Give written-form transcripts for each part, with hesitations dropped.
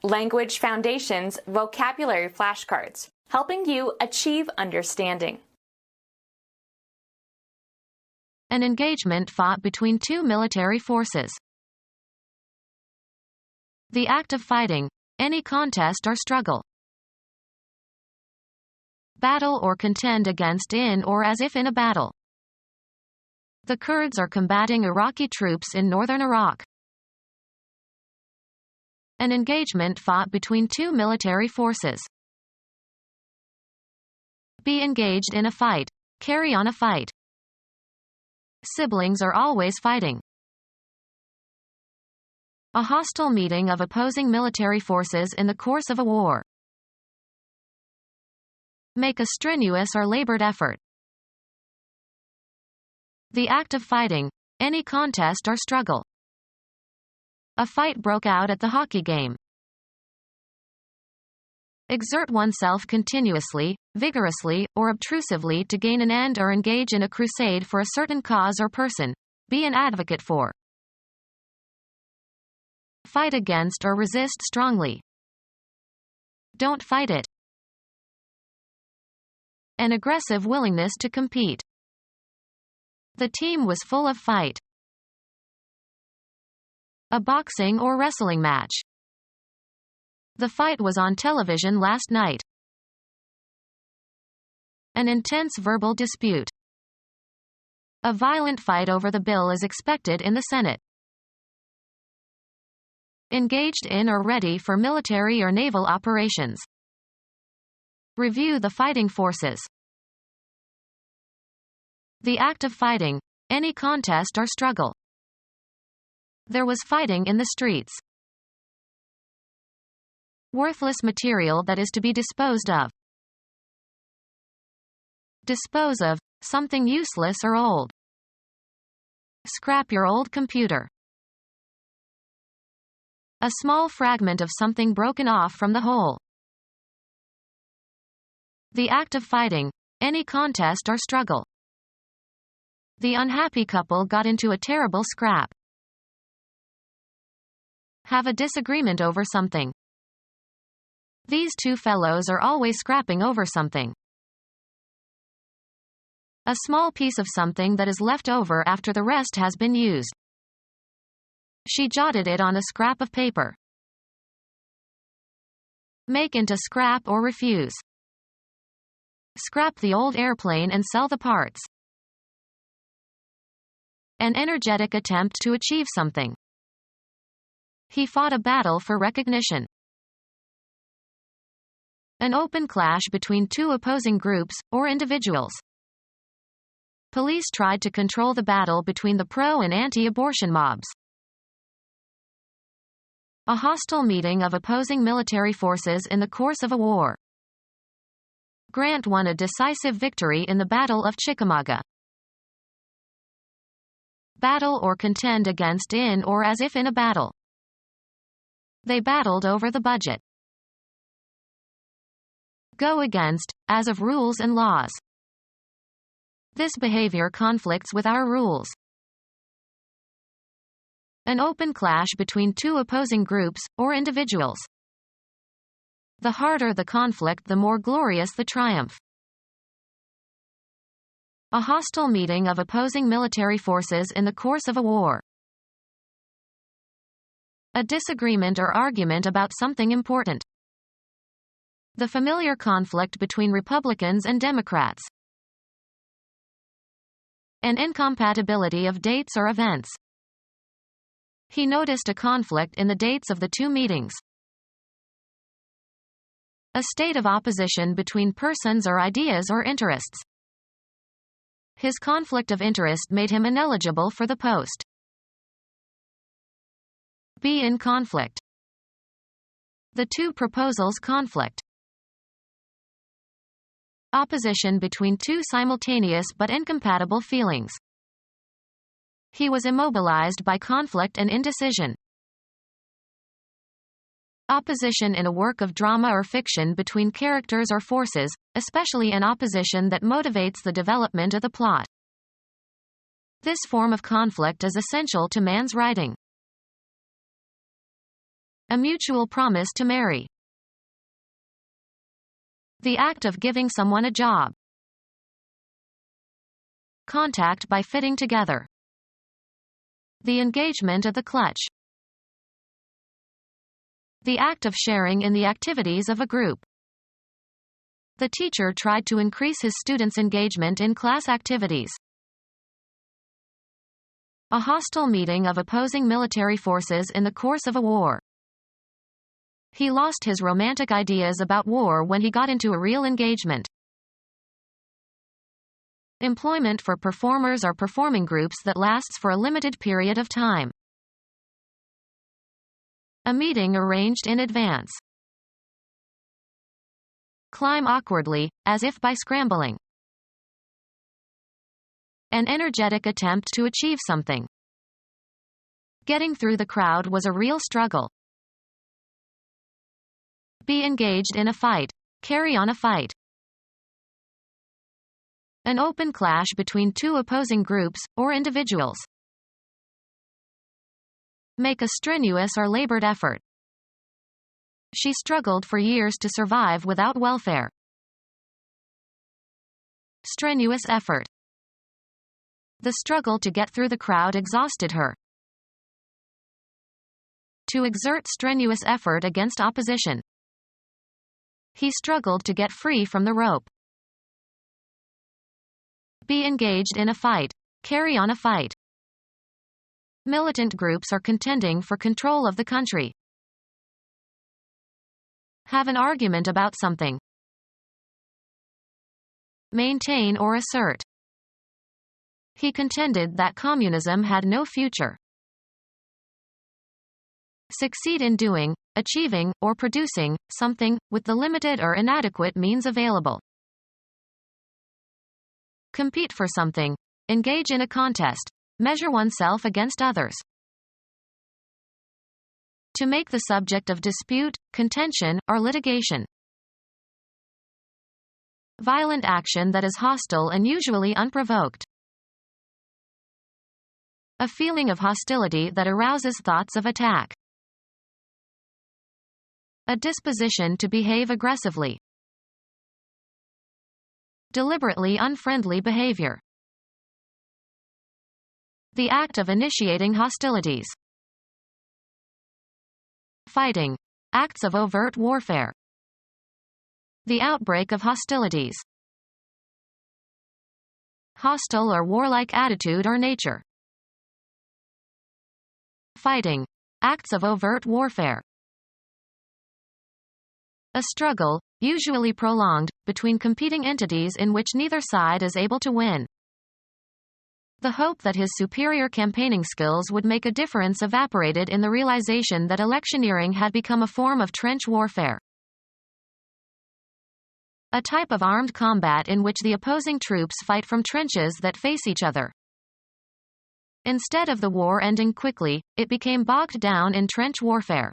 Language Foundations Vocabulary Flashcards, helping you achieve understanding. An engagement fought between two military forces. The act of fighting, any contest or struggle. Battle or contend against in or as if in a battle. The Kurds are combating Iraqi troops in northern Iraq. An engagement fought between two military forces. Be engaged in a fight. Carry on a fight. Siblings are always fighting. A hostile meeting of opposing military forces in the course of a war. Make a strenuous or labored effort. The act of fighting, any contest or struggle. A fight broke out at the hockey game. Exert oneself continuously, vigorously, or obtrusively to gain an end or engage in a crusade for a certain cause or person. Be an advocate for. Fight against or resist strongly. Don't fight it. An aggressive willingness to compete. The team was full of fight. A boxing or wrestling match. The fight was on television last night. An intense verbal dispute. A violent fight over the bill is expected in the Senate. Engaged in or ready for military or naval operations. Review the fighting forces. The act of fighting, any contest or struggle. There was fighting in the streets. Worthless material that is to be disposed of. Dispose of, something useless or old. Scrap your old computer. A small fragment of something broken off from the whole. The act of fighting, any contest or struggle. The unhappy couple got into a terrible scrap. Have a disagreement over something. These two fellows are always scrapping over something. A small piece of something that is left over after the rest has been used. She jotted it on a scrap of paper. Make into scrap or refuse. Scrap the old airplane and sell the parts. An energetic attempt to achieve something. He fought a battle for recognition. An open clash between two opposing groups, or individuals. Police tried to control the battle between the pro- and anti-abortion mobs. A hostile meeting of opposing military forces in the course of a war. Grant won a decisive victory in the Battle of Chickamauga. Battle or contend against in or as if in a battle. They battled over the budget. Go against, as of rules and laws. This behavior conflicts with our rules. An open clash between two opposing groups, or individuals. The harder the conflict, the more glorious the triumph. A hostile meeting of opposing military forces in the course of a war. A disagreement or argument about something important. The familiar conflict between Republicans and Democrats. An incompatibility of dates or events. He noticed a conflict in the dates of the two meetings. A state of opposition between persons or ideas or interests. His conflict of interest made him ineligible for the post. Be in conflict. The two proposals conflict. Opposition between two simultaneous but incompatible feelings. He was immobilized by conflict and indecision. Opposition in a work of drama or fiction between characters or forces, especially an opposition that motivates the development of the plot. This form of conflict is essential to man's writing. A mutual promise to marry. The act of giving someone a job. Contact by fitting together. The engagement of the clutch. The act of sharing in the activities of a group. The teacher tried to increase his students' engagement in class activities. A hostile meeting of opposing military forces in the course of a war. He lost his romantic ideas about war when he got into a real engagement. Employment for performers or performing groups that lasts for a limited period of time. A meeting arranged in advance. Climb awkwardly, as if by scrambling. An energetic attempt to achieve something. Getting through the crowd was a real struggle. Be engaged in a fight. Carry on a fight. An open clash between two opposing groups, or individuals. Make a strenuous or labored effort. She struggled for years to survive without welfare. Strenuous effort. The struggle to get through the crowd exhausted her. To exert strenuous effort against opposition. He struggled to get free from the rope. Be engaged in a fight. Carry on a fight. Militant groups are contending for control of the country. Have an argument about something. Maintain or assert. He contended that communism had no future. Succeed in doing, achieving, or producing something, with the limited or inadequate means available. Compete for something. Engage in a contest. Measure oneself against others. To make the subject of dispute, contention, or litigation. Violent action that is hostile and usually unprovoked. A feeling of hostility that arouses thoughts of attack. A disposition to behave aggressively. Deliberately unfriendly behavior. The act of initiating hostilities. Fighting. Acts of overt warfare. The outbreak of hostilities. Hostile or warlike attitude or nature. Fighting. Acts of overt warfare. A struggle, usually prolonged, between competing entities in which neither side is able to win. The hope that his superior campaigning skills would make a difference evaporated in the realization that electioneering had become a form of trench warfare. A type of armed combat in which the opposing troops fight from trenches that face each other. Instead of the war ending quickly, it became bogged down in trench warfare.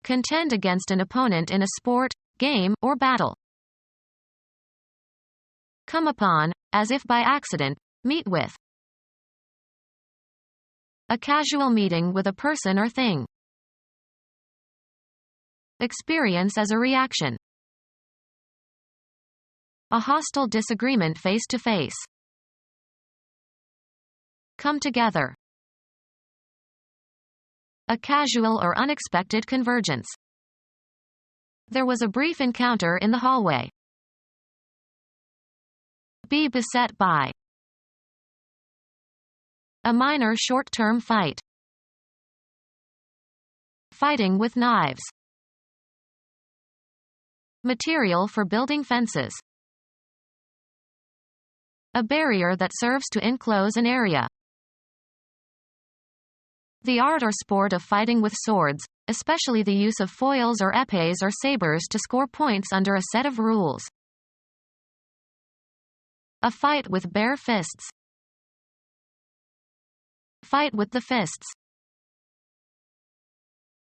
Contend against an opponent in a sport, game, or battle. Come upon, as if by accident, meet with. A casual meeting with a person or thing. Experience as a reaction. A hostile disagreement face to face. Come together. A casual or unexpected convergence. There was a brief encounter in the hallway. Be beset by. A minor short-term fight. Fighting with knives. Material for building fences. A barrier that serves to enclose an area. The art or sport of fighting with swords, especially the use of foils or épées or sabers to score points under a set of rules. A fight with bare fists. Fight with the fists.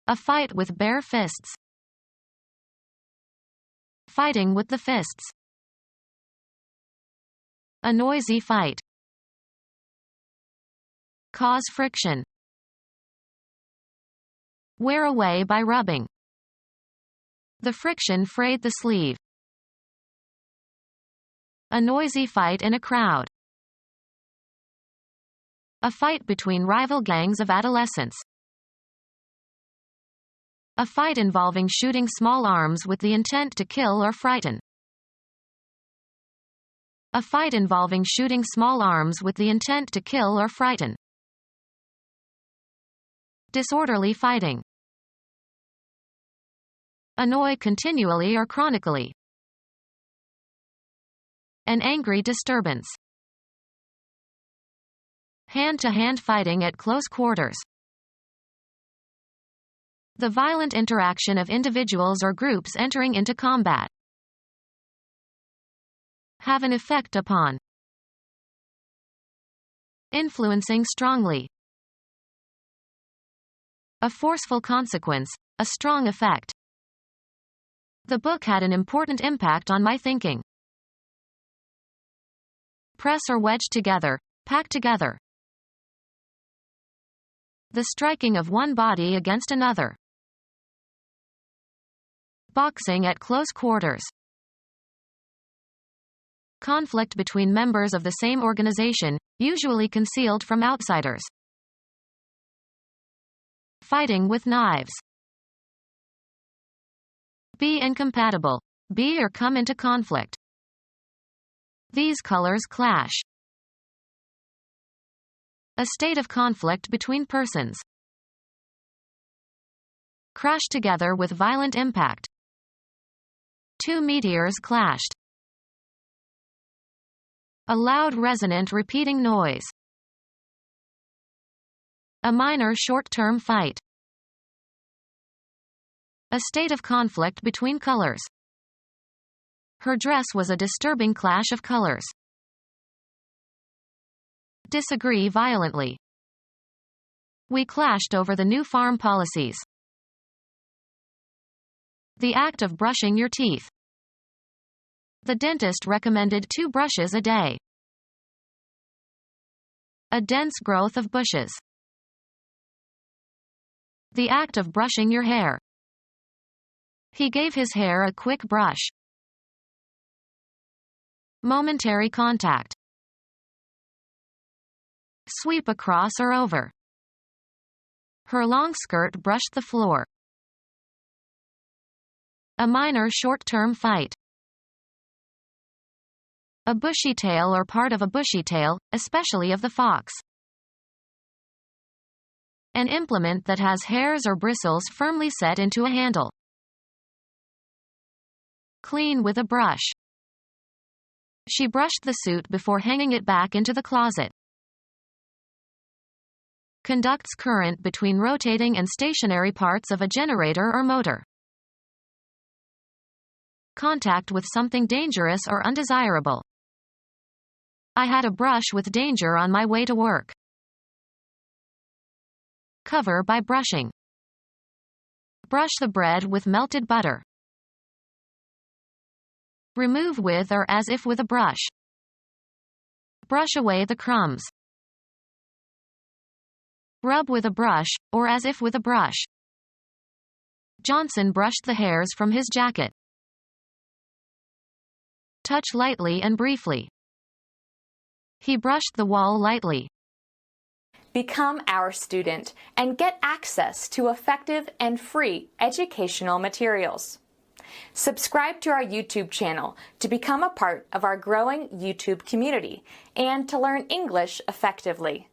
A fight with bare fists. Fighting with the fists. A noisy fight. Cause friction. Wear away by rubbing. The friction frayed the sleeve. A noisy fight in a crowd. A fight between rival gangs of adolescents. A fight involving shooting small arms with the intent to kill or frighten. A fight involving shooting small arms with the intent to kill or frighten. Disorderly fighting. Annoy continually or chronically. An angry disturbance. Hand-to-hand fighting at close quarters. The violent interaction of individuals or groups entering into combat. Have an effect upon. Influencing strongly. A forceful consequence, a strong effect. The book had an important impact on my thinking. Press or wedge together, pack together. The striking of one body against another. Boxing at close quarters. Conflict between members of the same organization, usually concealed from outsiders. Fighting with knives. Be incompatible. Be or come into conflict. These colors clash. A state of conflict between persons. Crash together with violent impact. Two meteors clashed. A loud resonant repeating noise. A minor short-term fight. A state of conflict between colors. Her dress was a disturbing clash of colors. Disagree violently. We clashed over the new farm policies. The act of brushing your teeth. The dentist recommended 2 brushes a day. A dense growth of bushes. The act of brushing your hair. He gave his hair a quick brush. Momentary contact. Sweep across or over. Her long skirt brushed the floor. A minor short-term fight. A bushy tail or part of a bushy tail, especially of the fox. An implement that has hairs or bristles firmly set into a handle. Clean with a brush. She brushed the suit before hanging it back into the closet. Conducts current between rotating and stationary parts of a generator or motor. Contact with something dangerous or undesirable. I had a brush with danger on my way to work. Cover by brushing. Brush the bread with melted butter. Remove with or as if with a brush. Brush away the crumbs. Rub with a brush, or as if with a brush. Johnson brushed the hairs from his jacket. Touch lightly and briefly. He brushed the wall lightly. Become our student and get access to effective and free educational materials. Subscribe to our YouTube channel to become a part of our growing YouTube community and to learn English effectively.